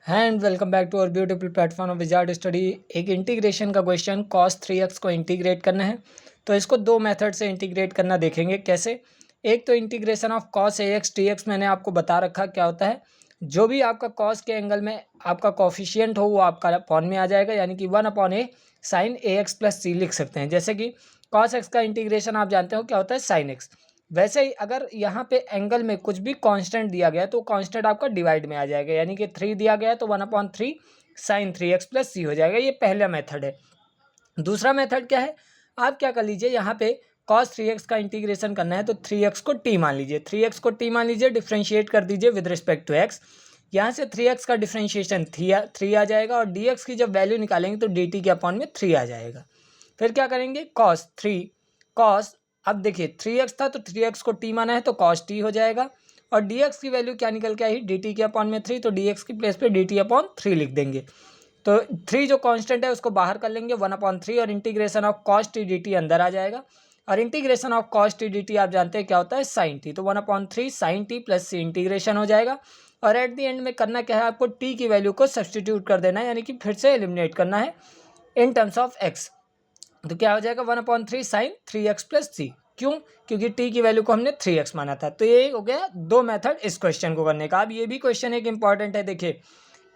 And welcome back to our beautiful platform of wizard study. एक integration का question cos 3x को integrate करना है, तो इसको दो मेथड से इंटीग्रेट करना देखेंगे कैसे। एक तो integration of cos ax dx मैंने आपको बता रखा क्या होता है। जो भी आपका cos के एंगल में आपका कॉफिशिएंट हो वो आपका अपॉन में आ जाएगा, यानी कि 1/a sin ax plus c लिख सकते हैं। जैसे कि cos x का इंटीग्रेशन आप जानते हो क्या होता है sin x। वैसे ही अगर यहाँ पे एंगल में कुछ भी कांस्टेंट दिया गया तो कांस्टेंट आपका डिवाइड में आ जाएगा, यानी कि 3 दिया गया है तो 1/3 sin 3x प्लस सी हो जाएगा। ये पहला मेथड है। दूसरा मेथड क्या है, आप क्या कर लीजिए, यहाँ पे cos 3x का इंटीग्रेशन करना है तो 3x को t मान लीजिए, 3x को t मान लीजिए, डिफ्रेंशिएट कर दीजिए विद रिस्पेक्ट टू x। यहाँ से 3x का डिफ्रेंशिएशन 3 आ जाएगा और dx की जब वैल्यू निकालेंगे तो dt के अपॉन में 3 आ जाएगा। फिर क्या करेंगे, cos अब देखिए 3x था तो 3x को t माना है तो cos t हो जाएगा, और dx की वैल्यू क्या निकल के आई, dt के अपॉन में 3, तो dx की प्लेस पे dt अपॉन 3 लिख देंगे। तो 3 जो कांस्टेंट है उसको बाहर कर लेंगे 1/3 और integration of cos t dt अंदर आ जाएगा। और integration of cos t dt आप जानते हैं क्या होता है sin t, तो 1/3 sin t plus c integration हो जाएगा। और एट द एंड में करना क्या है, आपको t की वैल्यू को सब्सटीट्यूट कर देना है, यानी कि फिर से एलिमिनेट करना है इन टर्म्स ऑफ x। तो क्या हो जाएगा 1/3 sin 3x प्लस सी। क्यों, क्योंकि t की वैल्यू को हमने 3x माना था। तो ये हो गया दो मेथड इस क्वेश्चन को करने का। अब ये भी क्वेश्चन एक इंपॉर्टेंट है, देखिए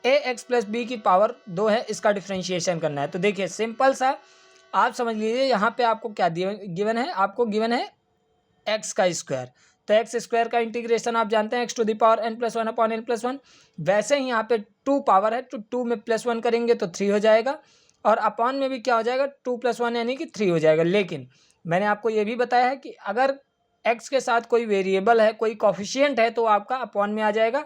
ax प्लस बी की पावर 2 है, इसका डिफ्रेंशिएशन करना है। तो देखिए सिंपल सा आप समझ लीजिए, यहाँ पे आपको क्या गिवन है, आपको गिवन है एक्स का स्क्वायर। तो एक्स स्क्वायर का इंटीग्रेशन आप जानते हैं x to the power n plus 1/n+1। वैसे ही यहाँ पे 2 पावर है तो 2 में +1 करेंगे तो 3 हो जाएगा, और अपॉन में भी क्या हो जाएगा 2 + 1 यानी कि 3 हो जाएगा। लेकिन मैंने आपको ये भी बताया है कि अगर x के साथ कोई वेरिएबल है, कोई कॉफिशिएंट है, तो आपका अपॉन में आ जाएगा।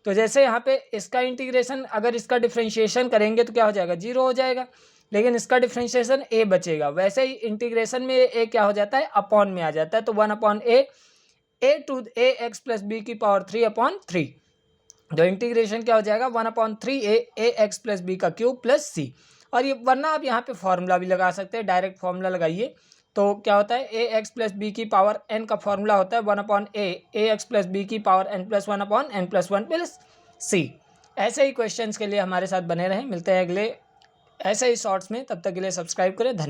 तो जैसे यहाँ पे इसका इंटीग्रेशन अगर इसका डिफ्रेंशिएशन करेंगे तो क्या हो जाएगा 0 हो जाएगा, लेकिन इसका डिफ्रेंशिएशन a बचेगा। वैसे ही इंटीग्रेशन में a क्या हो जाता है, अपॉन में आ जाता है, तो 1/a to a x plus b की पावर 3/3। तो इंटीग्रेशन क्या हो जाएगा 1/3 a x प्लस बी का क्यूब प्लस सी। और ये वरना आप यहाँ पे फॉर्मूला भी लगा सकते हैं, डायरेक्ट फॉर्मूला लगाइए। तो क्या होता है ए एक्स प्लस बी की पावर n का फॉर्मूला होता है 1/a एक्स प्लस बी की पावर n+1/n+1 प्लस सी। ऐसे ही क्वेश्चंस के लिए हमारे साथ बने रहें, मिलते हैं अगले ऐसे ही शॉर्ट्स में, तब तक के लिए सब्सक्राइब करें। धन्यवाद।